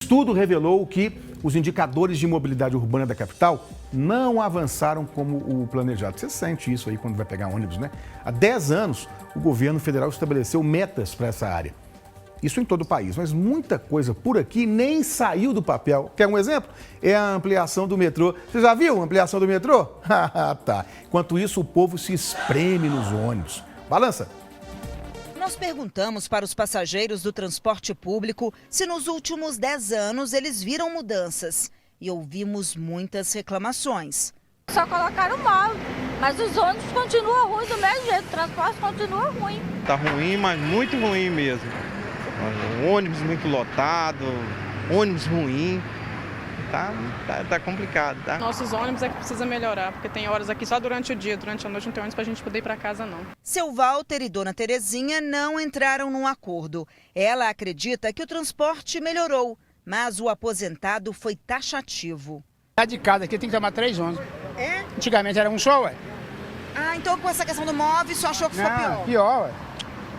Estudo revelou que os indicadores de mobilidade urbana da capital não avançaram como o planejado. Você sente isso aí quando vai pegar ônibus, né? Há 10 anos, o governo federal estabeleceu metas para essa área. Isso em todo o país, mas muita coisa por aqui nem saiu do papel. Quer um exemplo? É a ampliação do metrô. Você já viu a ampliação do metrô? Tá. Enquanto isso, o povo se espreme nos ônibus. Balança! Nós perguntamos para os passageiros do transporte público se nos últimos 10 anos eles viram mudanças e ouvimos muitas reclamações. Só colocaram mal, mas os ônibus continuam ruins do mesmo jeito, o transporte continua ruim. Tá ruim, mas muito ruim mesmo. Ônibus muito lotado, ônibus ruim. Tá complicado, tá? Nossos ônibus é que precisa melhorar, porque tem horas aqui só durante o dia, durante a noite não tem ônibus pra gente poder ir pra casa, não. Seu Walter e Dona Terezinha não entraram num acordo. Ela acredita que o transporte melhorou, mas o aposentado foi taxativo. Lá de casa aqui tem que tomar 3 ônibus. É? Antigamente era um só, ué. Ah, então com essa questão do móvel, você achou que ficou pior? Pior, ué.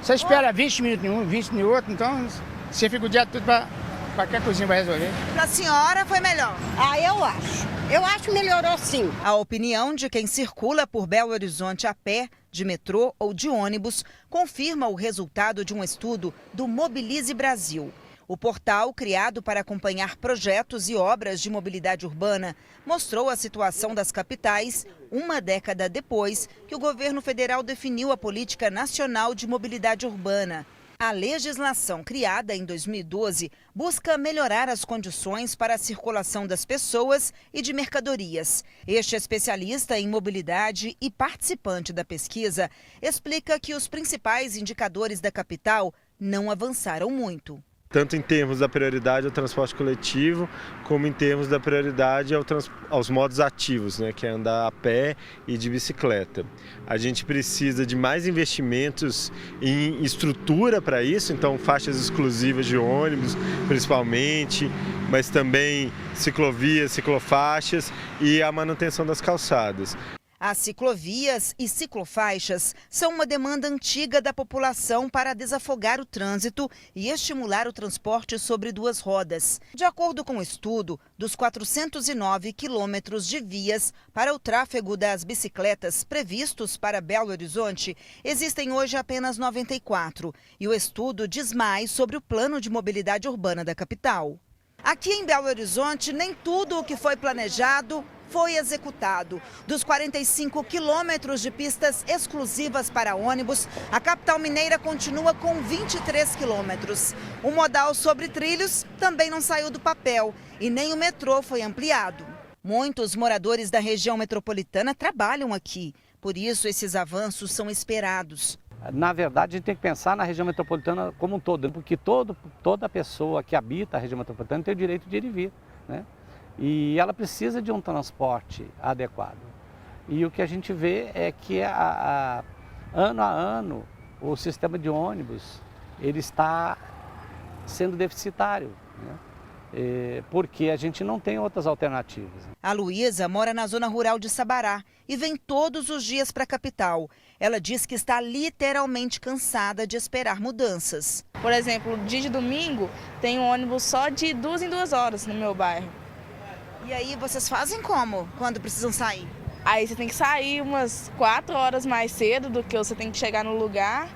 Você espera 20 minutos em um, 20 em outro, então você fica o dia todo pra qualquer coisinha vai resolver. Pra senhora foi melhor? Eu acho. Eu acho que melhorou sim. A opinião de quem circula por Belo Horizonte a pé, de metrô ou de ônibus, confirma o resultado de um estudo do Mobilize Brasil. O portal, criado para acompanhar projetos e obras de mobilidade urbana, mostrou a situação das capitais uma década depois que o governo federal definiu a Política Nacional de Mobilidade Urbana. A legislação criada em 2012 busca melhorar as condições para a circulação das pessoas e de mercadorias. Este especialista em mobilidade e participante da pesquisa explica que os principais indicadores da capital não avançaram muito. Tanto em termos da prioridade ao transporte coletivo, como em termos da prioridade aos modos ativos, né, que é andar a pé e de bicicleta. A gente precisa de mais investimentos em estrutura para isso, então faixas exclusivas de ônibus, principalmente, mas também ciclovias, ciclofaixas e a manutenção das calçadas. As ciclovias e ciclofaixas são uma demanda antiga da população para desafogar o trânsito e estimular o transporte sobre 2 rodas. De acordo com o estudo, dos 409 quilômetros de vias para o tráfego das bicicletas previstos para Belo Horizonte, existem hoje apenas 94. E o estudo diz mais sobre o plano de mobilidade urbana da capital. Aqui em Belo Horizonte, nem tudo o que foi planejado foi executado. Dos 45 quilômetros de pistas exclusivas para ônibus, a capital mineira continua com 23 quilômetros. O modal sobre trilhos também não saiu do papel e nem o metrô foi ampliado. Muitos moradores da região metropolitana trabalham aqui, por isso esses avanços são esperados. Na verdade, a gente tem que pensar na região metropolitana como um todo, porque toda pessoa que habita a região metropolitana tem o direito de ir e vir, né? E ela precisa de um transporte adequado. E o que a gente vê é que ano a ano o sistema de ônibus ele está sendo deficitário, né? Porque a gente não tem outras alternativas. A Luísa mora na zona rural de Sabará e vem todos os dias para a capital. Ela diz que está literalmente cansada de esperar mudanças. Por exemplo, dia de domingo tem um ônibus só de 2 em 2 horas no meu bairro. E aí vocês fazem como quando precisam sair? Aí você tem que sair umas 4 horas mais cedo do que você tem que chegar no lugar.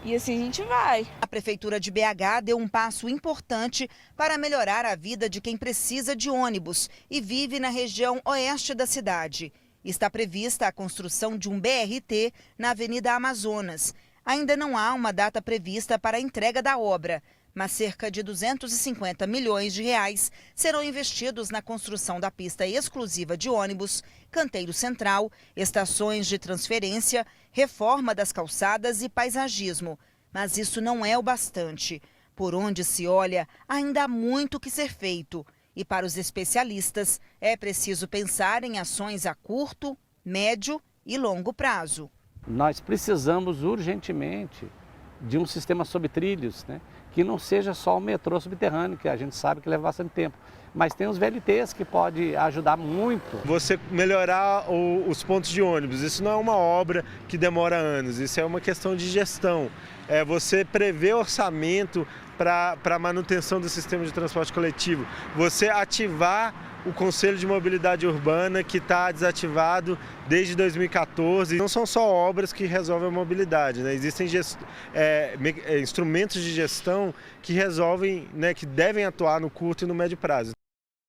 E assim a gente vai. A Prefeitura de BH deu um passo importante para melhorar a vida de quem precisa de ônibus e vive na região oeste da cidade. Está prevista a construção de um BRT na Avenida Amazonas. Ainda não há uma data prevista para a entrega da obra, mas cerca de 250 milhões de reais serão investidos na construção da pista exclusiva de ônibus, canteiro central, estações de transferência, reforma das calçadas e paisagismo. Mas isso não é o bastante. Por onde se olha, ainda há muito que ser feito. E para os especialistas, é preciso pensar em ações a curto, médio e longo prazo. Nós precisamos urgentemente de um sistema sob trilhos, né? Que não seja só o metrô subterrâneo, que a gente sabe que leva bastante tempo, mas tem os VLTs que pode ajudar muito. Você melhorar os pontos de ônibus, isso não é uma obra que demora anos, isso é uma questão de gestão. É você prever orçamento para a manutenção do sistema de transporte coletivo. Você ativar o Conselho de Mobilidade Urbana, que está desativado desde 2014. Não são só obras que resolvem a mobilidade, né? Existem instrumentos de gestão que resolvem, né, que devem atuar no curto e no médio prazo.